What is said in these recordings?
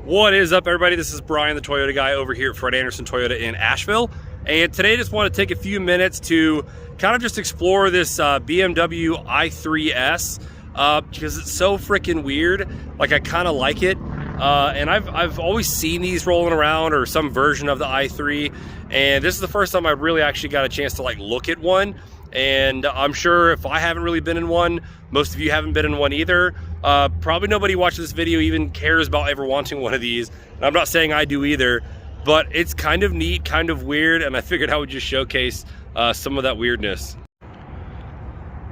What is up, everybody? This is Brian, the Toyota guy over here at Fred Anderson Toyota in Asheville. And today I just want to take a few minutes to kind of just explore this BMW i3s because it's so freaking weird. Like, I kind of like it. And I've always seen these rolling around, or some version of the i3. And this is the first time I really actually got a chance to like look at one. And I'm sure if I haven't really been in one, most of you haven't been in one either. Probably nobody watching this video even cares about ever wanting one of these. And I'm not saying I do either, but it's kind of neat, kind of weird, and I figured I would just showcase some of that weirdness.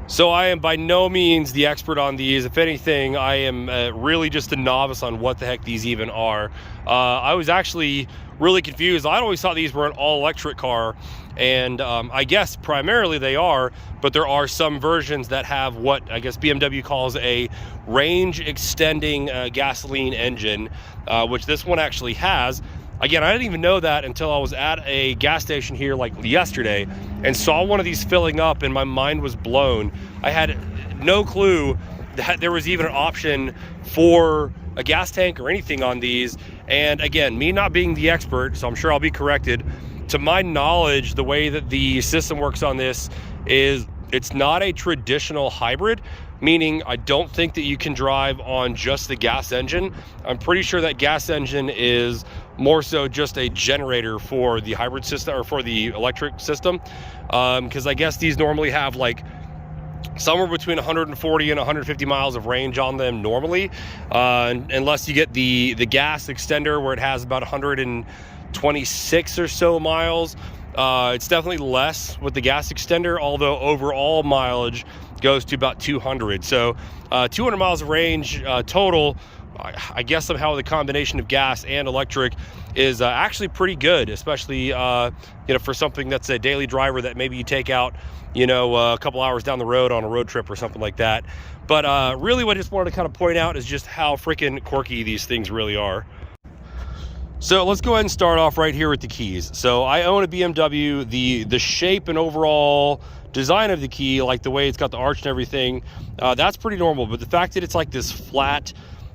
So I am by no means the expert on these. If anything, I am really just a novice on what the heck these even are. I was actually really confused. I always thought these were an all-electric car, and I guess primarily they are, but there are some versions that have what I guess BMW calls a range-extending gasoline engine, which this one actually has. Again, I didn't even know that until I was at a gas station here like yesterday and saw one of these filling up, and my mind was blown. I had no clue that there was even an option for a gas tank or anything on these. And again, me not being the expert, so I'm sure I'll be corrected, to my knowledge, the way that the system works on this is it's not a traditional hybrid, meaning I don't think that you can drive on just the gas engine. I'm pretty sure that gas engine is more so just a generator for the hybrid system, or for the electric system, because I guess these normally have like somewhere between 140 and 150 miles of range on them normally, unless you get the gas extender where it has about 126 or so miles. It's definitely less with the gas extender, although overall mileage goes to about 200. So 200 miles of range total. I guess somehow the combination of gas and electric is actually pretty good, especially you know, for something that's a daily driver that maybe you take out, you know, a couple hours down the road on a road trip or something like that. But really what I just wanted to kind of point out is just how freaking quirky these things really are. So let's go ahead and start off right here with the keys. So I own a BMW. The shape and overall design of the key, like the way it's got the arch and everything, that's pretty normal. But the fact that it's like this flat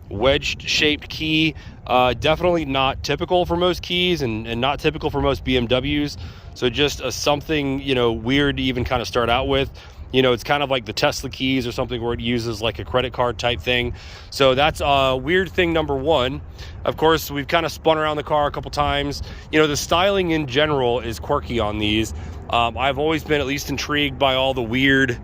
wedged shaped key, definitely not typical for most keys, and not typical for most BMWs. So just something, you know, weird to even kind of start out with. You know, it's kind of like the Tesla keys or something where it uses like a credit card type thing. So that's weird thing number one. Of course, we've kind of spun around the car a couple times. You know, the styling in general is quirky on these. I've always been at least intrigued by all the weird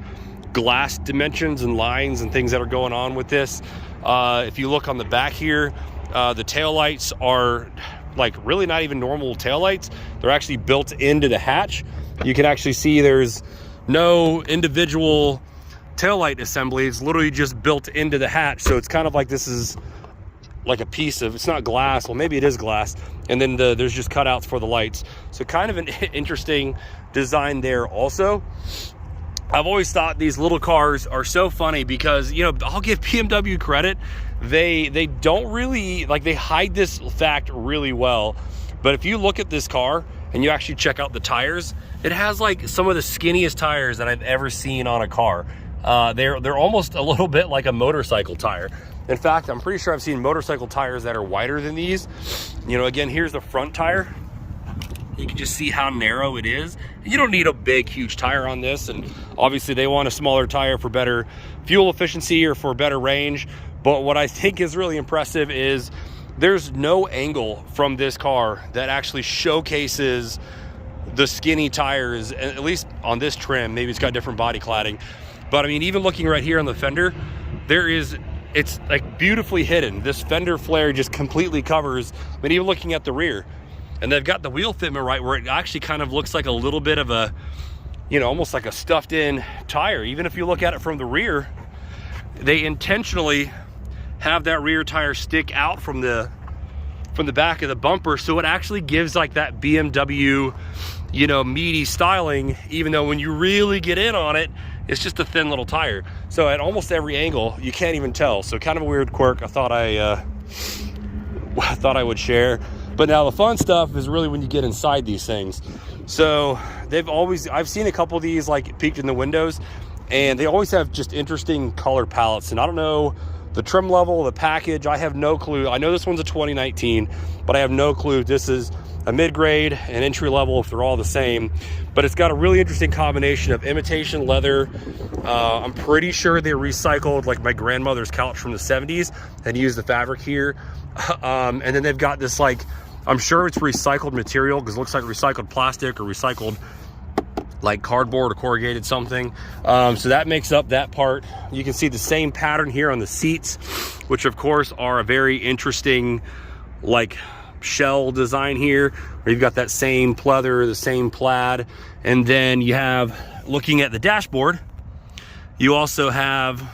glass dimensions and lines and things that are going on with this. If you look on the back here, the taillights are like really not even normal taillights. They're actually built into the hatch. You can actually see there's no individual taillight assembly. It's literally just built into the hatch. So it's kind of like this is like a piece of, it's not glass, well maybe it is glass, and then there's just cutouts for the lights. So kind of an interesting design there also. I've always thought these little cars are so funny because, you know, I'll give BMW credit. They don't really, like, they hide this fact really well. But if you look at this car and you actually check out the tires, it has like some of the skinniest tires that I've ever seen on a car. They're almost a little bit like a motorcycle tire. In fact, I'm pretty sure I've seen motorcycle tires that are wider than these. You know, again, here's the front tire. You can just see how narrow it is. You don't need a big, huge tire on this. And obviously they want a smaller tire for better fuel efficiency or for better range. But what I think is really impressive is there's no angle from this car that actually showcases the skinny tires, at least on this trim. Maybe it's got different body cladding. But I mean, even looking right here on the fender, it's like beautifully hidden. This fender flare just completely covers, but even looking at the rear, and they've got the wheel fitment right where it actually kind of looks like a little bit of a, you know, almost like a stuffed in tire. Even if you look at it from the rear, they intentionally have that rear tire stick out from the back of the bumper, so it actually gives like that BMW, you know, meaty styling, even though when you really get in on it, it's just a thin little tire. So at almost every angle, you can't even tell. So kind of a weird quirk I thought I would share. But now the fun stuff is really when you get inside these things. So I've seen a couple of these like peeked in the windows, and they always have just interesting color palettes. And I don't know The trim level, the package, I have no clue. I know this one's a 2019, but I have no clue if this is a mid-grade and entry level, if they're all the same. But it's got a really interesting combination of imitation leather. I'm pretty sure they recycled like my grandmother's couch from the 70s and used the fabric here. And then they've got this, like, I'm sure it's recycled material because it looks like recycled plastic or recycled like cardboard or corrugated something. So that makes up that part. You can see the same pattern here on the seats, which of course are a very interesting like shell design here, where you've got that same pleather, the same plaid. And then you have, looking at the dashboard, you also have,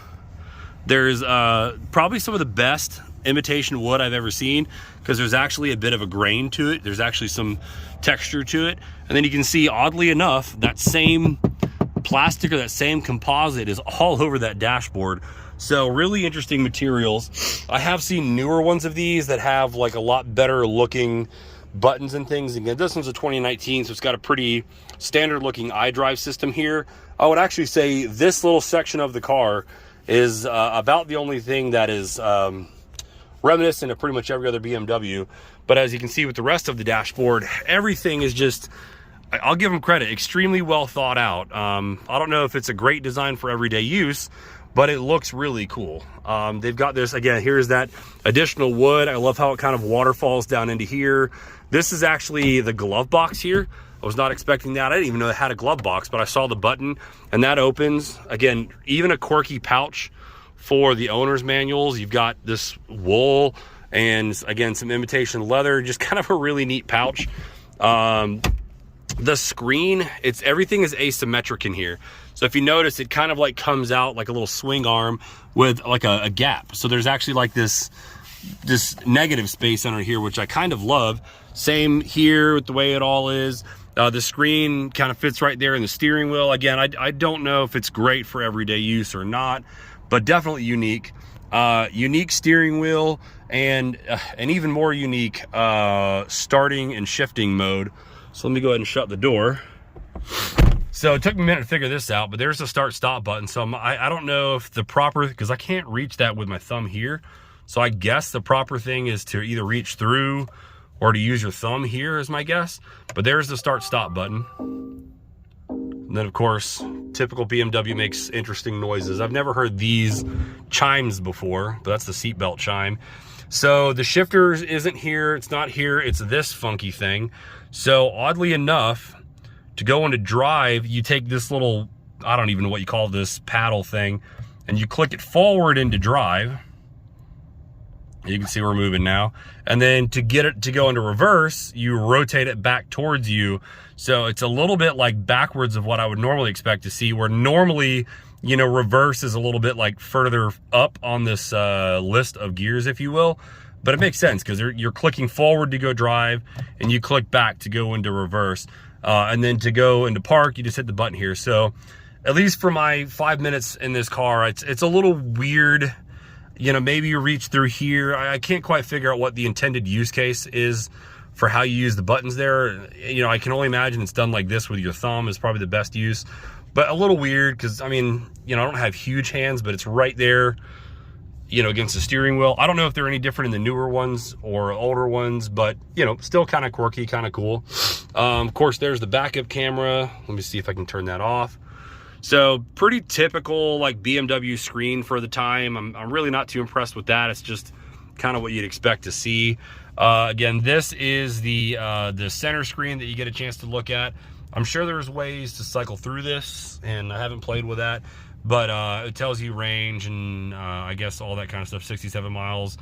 there's probably some of the best imitation wood I've ever seen, because there's actually a bit of a grain to it. There's actually some texture to it. And then you can see, oddly enough, that same plastic or that same composite is all over that dashboard. So really interesting materials. I have seen newer ones of these that have like a lot better looking buttons and things. Again, this one's a 2019, so it's got a pretty standard looking iDrive system here. I would actually say this little section of the car is about the only thing that is reminiscent of pretty much every other BMW. But as you can see with the rest of the dashboard, everything is just, I'll give them credit, extremely well thought out. I don't know if it's a great design for everyday use, but it looks really cool. They've got this, again, here's that additional wood. I love how it kind of waterfalls down into here. This is actually the glove box here. I was not expecting that. I didn't even know it had a glove box, but I saw the button and that opens. Again, even a quirky pouch for the owner's manuals. You've got this wool and again, some imitation leather, just kind of a really neat pouch. The screen, everything is asymmetric in here. So if you notice, it kind of like comes out like a little swing arm with like a gap. So there's actually like this negative space under here, which I kind of love. Same here with the way it all is. The screen kind of fits right there in the steering wheel. Again, I don't know if it's great for everyday use or not, but definitely unique. Unique steering wheel and an even more unique starting and shifting mode. So let me go ahead and shut the door. So it took me a minute to figure this out, but there's the start stop button. So I don't know if the proper, because I can't reach that with my thumb here. So I guess the proper thing is to either reach through or to use your thumb here is my guess. But there's the start stop button. And then of course, typical BMW makes interesting noises. I've never heard these chimes before, but that's the seatbelt chime. So the shifter isn't here, it's not here, it's this funky thing. So oddly enough, to go into drive, you take this little, I don't even know what you call this paddle thing, and you click it forward into drive. You can see we're moving now. And then to get it to go into reverse, you rotate it back towards you. So it's a little bit like backwards of what I would normally expect to see, where normally, you know, reverse is a little bit like further up on this list of gears, if you will. But it makes sense because you're clicking forward to go drive and you click back to go into reverse. And then to go into park, you just hit the button here. So at least for my 5 minutes in this car, it's a little weird. You know, maybe you reach through here. I can't quite figure out what the intended use case is for how you use the buttons there. You know, I can only imagine it's done like this with your thumb is probably the best use. But a little weird because, I mean, you know, I don't have huge hands, but it's right there, you know, against the steering wheel. I don't know if they're any different in the newer ones or older ones, but, you know, still kind of quirky, kind of cool. Of course, there's the backup camera. Let me see if I can turn that off. So pretty typical like BMW screen for the time. I'm really not too impressed with that. It's just kind of what you'd expect to see. Again, this is the center screen that you get a chance to look at. I'm sure there's ways to cycle through this, and I haven't played with that, but it tells you range and I guess all that kind of stuff. 67 miles,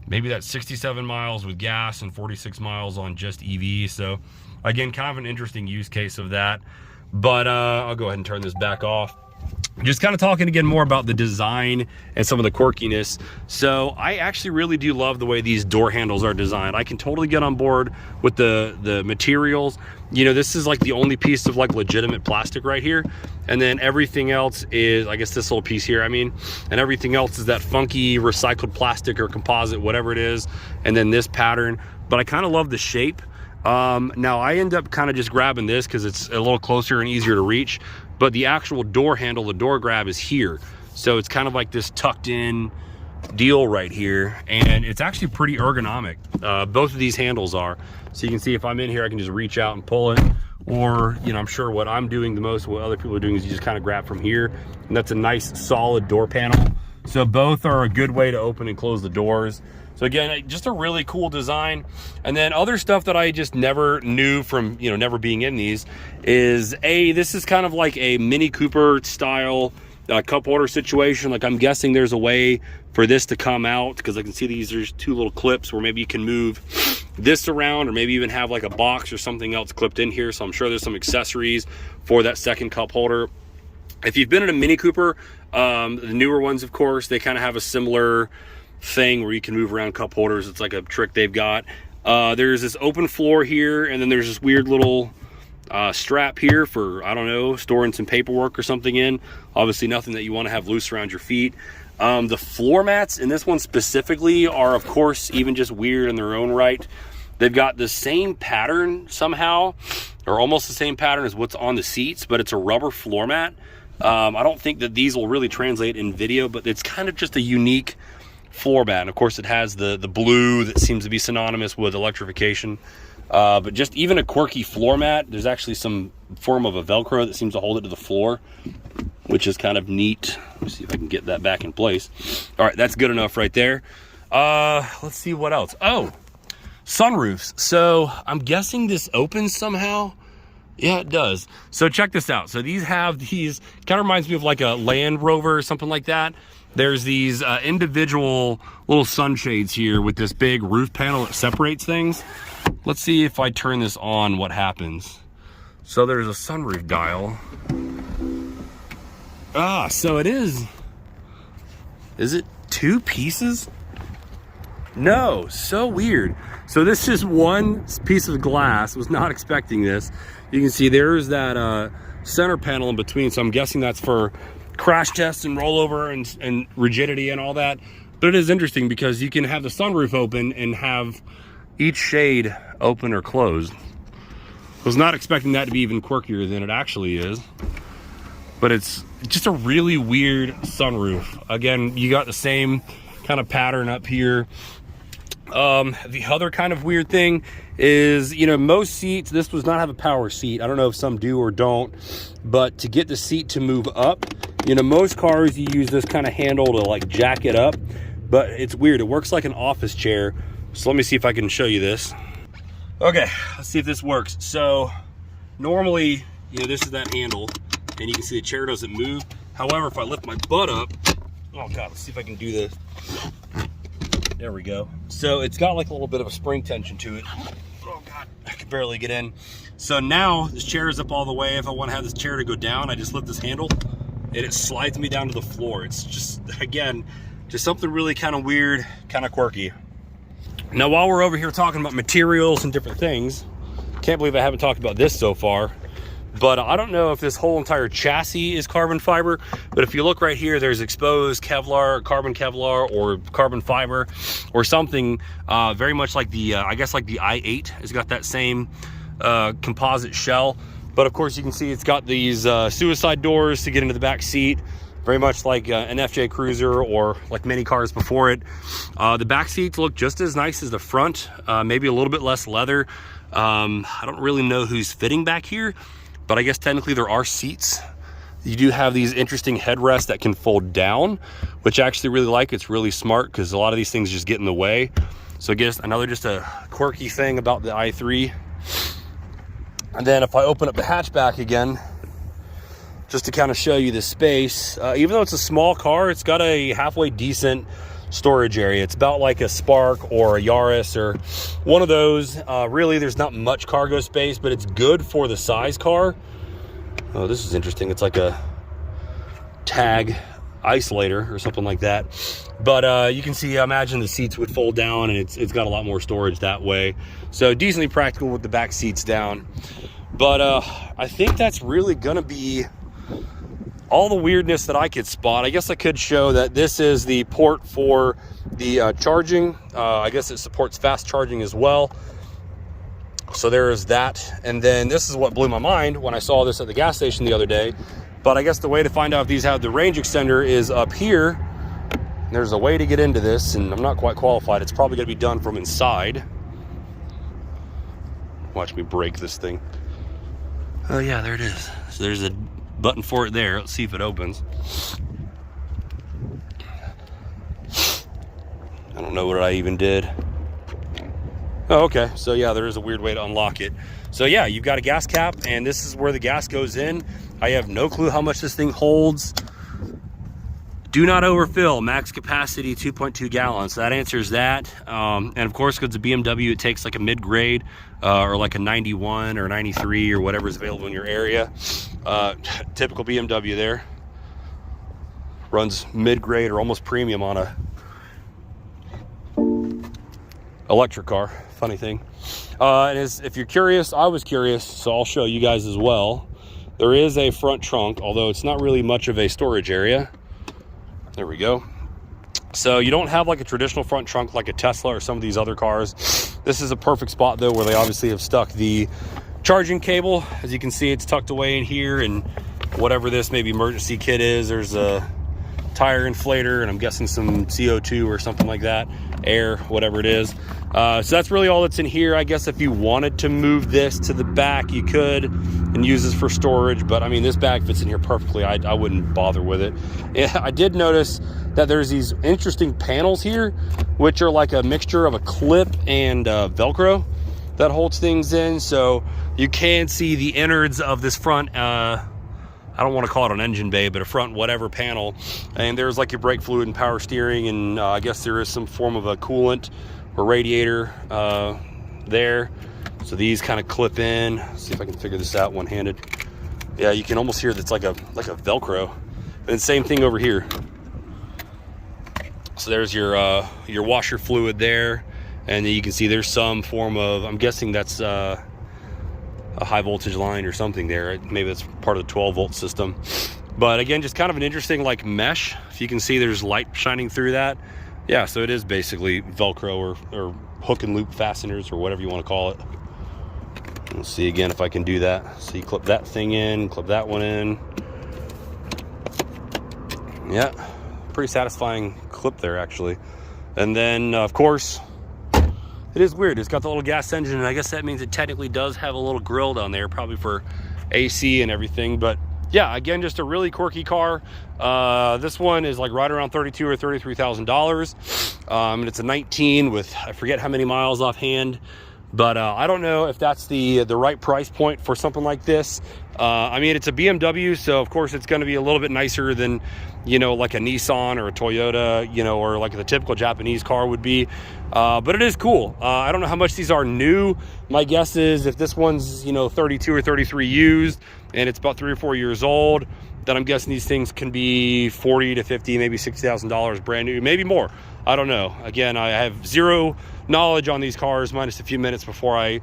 maybe that's 67 miles with gas and 46 miles on just EV. So again, kind of an interesting use case of that. But I'll go ahead and turn this back off. Just kind of talking again more about the design and some of the quirkiness. So I actually really do love the way these door handles are designed. I can totally get on board with the materials. You know, this is like the only piece of like legitimate plastic right here. And then everything else is, I guess this little piece here, I mean, and everything else is that funky recycled plastic or composite, whatever it is. And then this pattern, but I kind of love the shape. Now I end up kind of just grabbing this because it's a little closer and easier to reach, but the actual door handle, the door grab is here. So it's kind of like this tucked in deal right here, and it's actually pretty ergonomic. Both of these handles are. So you can see if I'm in here, I can just reach out and pull it. Or, you know, I'm sure what I'm doing the most, what other people are doing is you just kind of grab from here. And that's a nice solid door panel. So both are a good way to open and close the doors. So again, just a really cool design. And then other stuff that I just never knew from, you know, never being in these is this is kind of like a Mini Cooper style cup holder situation. Like I'm guessing there's a way for this to come out, because I can see there's two little clips where maybe you can move this around, or maybe even have like a box or something else clipped in here. So I'm sure there's some accessories for that second cup holder. If you've been in a Mini Cooper, the newer ones, of course, they kind of have a similar thing where you can move around cup holders. It's like a trick they've got. There's this open floor here, and then there's this weird little strap here for, I don't know, storing some paperwork or something in. Obviously nothing that you want to have loose around your feet. The floor mats in this one specifically are, of course, even just weird in their own right. They've got the same pattern somehow, or almost the same pattern as what's on the seats, but it's a rubber floor mat. I don't think that these will really translate in video, but it's kind of just a unique floor mat. And of course it has the blue that seems to be synonymous with electrification. But just even a quirky floor mat, there's actually some form of a Velcro that seems to hold it to the floor, which is kind of neat. Let me see if I can get that back in place. All right, that's good enough right there. Let's see what else. Oh, sunroofs. So I'm guessing this opens somehow. Yeah, it does. So check this out. So these have these, kind of reminds me of like a Land Rover or something like that. There's these individual little sunshades here with this big roof panel that separates things. Let's see if I turn this on, what happens. So there's a sunroof dial. So it is it two pieces? No, so weird. So this is one piece of glass. Was not expecting this. You can see there's that center panel in between. So I'm guessing that's for crash tests and rollover and rigidity and all that. But it is interesting because you can have the sunroof open and have each shade open or closed. I was not expecting that to be even quirkier than it actually is. But it's just a really weird sunroof. Again, you got the same kind of pattern up here. The other kind of weird thing is, you know, most seats, this does not have a power seat. I don't know if some do or don't, but to get the seat to move up, you know, most cars you use this kind of handle to like jack it up, but it's weird. It works like an office chair. So let me see if I can show you this. Okay, let's see if this works. So normally, you know, this is that handle and you can see the chair doesn't move. However, if I lift my butt up, oh God, let's see if I can do this. There we go. So it's got like a little bit of a spring tension to it. Oh God, I can barely get in. So now this chair is up all the way. If I want to have this chair to go down, I just lift this handle and it slides me down to the floor. It's just, again, just something really kind of weird, kind of quirky. Now, while we're over here talking about materials and different things, can't believe I haven't talked about this so far, but I don't know if this whole entire chassis is carbon fiber, but if you look right here, there's exposed Kevlar, carbon Kevlar, or carbon fiber, or something very much like the, I guess like the i8 has got that same composite shell. But of course you can see it's got these suicide doors to get into the back seat, very much like an FJ Cruiser or like many cars before it. The back seats look just as nice as the front, maybe a little bit less leather. I don't really know who's fitting back here, but I guess technically there are seats. You do have these interesting headrests that can fold down, which I actually really like. It's really smart because a lot of these things just get in the way. So I guess another just a quirky thing about the i3. And then if I open up the hatchback again, just to kind of show you the space, even though it's a small car, it's got a halfway decent storage area. It's about like a Spark or a Yaris or one of those. Really, there's not much cargo space, but it's good for the size car. Oh, this is interesting. It's like a tag isolator or something like that. But you can see, I imagine the seats would fold down and it's got a lot more storage that way. So decently practical with the back seats down. But I think that's really gonna be all the weirdness that I could spot. I guess I could show that this is the port for the charging. I guess it supports fast charging as well. So there is that. And then this is what blew my mind when I saw this at the gas station the other day. But I guess the way to find out if these have the range extender is up here. There's a way to get into this, and I'm not quite qualified. It's probably going to be done from inside. Watch me break this thing. Oh yeah, there it is. So there's a button for it there. Let's see if it opens. I don't know what I even did. Oh, okay. So yeah, there is a weird way to unlock it. So yeah, you've got a gas cap, and this is where the gas goes in. I have no clue how much this thing holds. Do not overfill, max capacity 2.2 gallons. So that answers that. And of course, because it's a BMW, it takes like a mid-grade or like a 91 or 93 or whatever is available in your area. Typical BMW there. Runs mid-grade or almost premium on a electric car. Funny thing. And if you're curious, I was curious, so I'll show you guys as well. There is a front trunk, although it's not really much of a storage area. There we go. So you don't have like a traditional front trunk like a Tesla or some of these other cars. This is a perfect spot though, where they obviously have stuck the charging cable. As you can see, it's tucked away in here, and whatever this maybe emergency kit is, there's a tire inflator, and I'm guessing some CO2 or something like that, air, whatever it is. So that's really all that's in here. I guess if you wanted to move this to the back, you could and use this for storage, but I mean, this bag fits in here perfectly. I wouldn't bother with it. Yeah, I did notice that there's these interesting panels here, which are like a mixture of a clip and Velcro that holds things in. So you can see the innards of this front, I don't want to call it an engine bay, but a front whatever panel. And there's like your brake fluid and power steering, and I guess there is some form of a coolant or radiator there. So these kind of clip in. Let's see if I can figure this out one-handed. Yeah, you can almost hear that's like a Velcro. And same thing over here. So there's your washer fluid there, and then you can see there's some form of, I'm guessing that's a high voltage line or something there. Maybe that's part of the 12 volt system. But again, just kind of an interesting like mesh. If you can see, there's light shining through that. Yeah, so it is basically Velcro or hook and loop fasteners or whatever you want to call it. Let's see again if I can do that. So you clip that thing in, clip that one in. Yeah, pretty satisfying clip there actually. And then of course, it is weird. It's got the little gas engine, and I guess that means it technically does have a little grill down there, probably for AC and everything. But yeah, again, just a really quirky car. This one is like right around $32,000 or $33,000. And it's a 19 with, I forget how many miles offhand, but I don't know if that's the right price point for something like this. I mean, it's a BMW, so of course it's going to be a little bit nicer than, you know, like a Nissan or a Toyota, you know, or like the typical Japanese car would be. But it is cool. I don't know how much these are new. My guess is if this one's, you know, 32 or 33 used and it's about 3 or 4 years old, then I'm guessing these things can be 40 to 50, maybe $60,000 brand new, maybe more. I don't know. Again, I have zero knowledge on these cars, minus a few minutes before I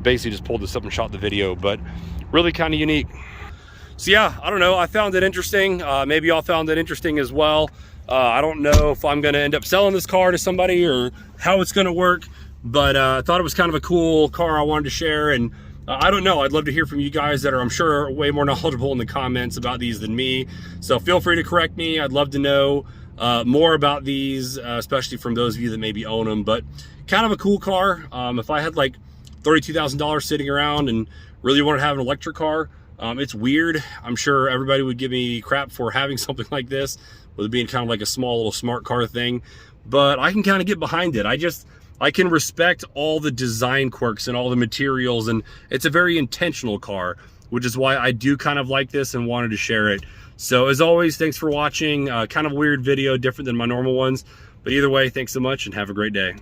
basically just pulled this up and shot the video, but really kind of unique. So yeah, I don't know. I found it interesting. Maybe y'all found it interesting as well. I don't know if I'm going to end up selling this car to somebody or how it's going to work, but I thought it was kind of a cool car I wanted to share. And I don't know. I'd love to hear from you guys that are, I'm sure, way more knowledgeable in the comments about these than me. So feel free to correct me. I'd love to know more about these, especially from those of you that maybe own them. But kind of a cool car. If I had like $32,000 sitting around and really wanted to have an electric car, it's weird. I'm sure everybody would give me crap for having something like this, with it being kind of like a small little smart car thing. But I can kind of get behind it. I can respect all the design quirks and all the materials, and it's a very intentional car, which is why I do kind of like this and wanted to share it. So as always, thanks for watching. Kind of a weird video, different than my normal ones. But either way, thanks so much and have a great day.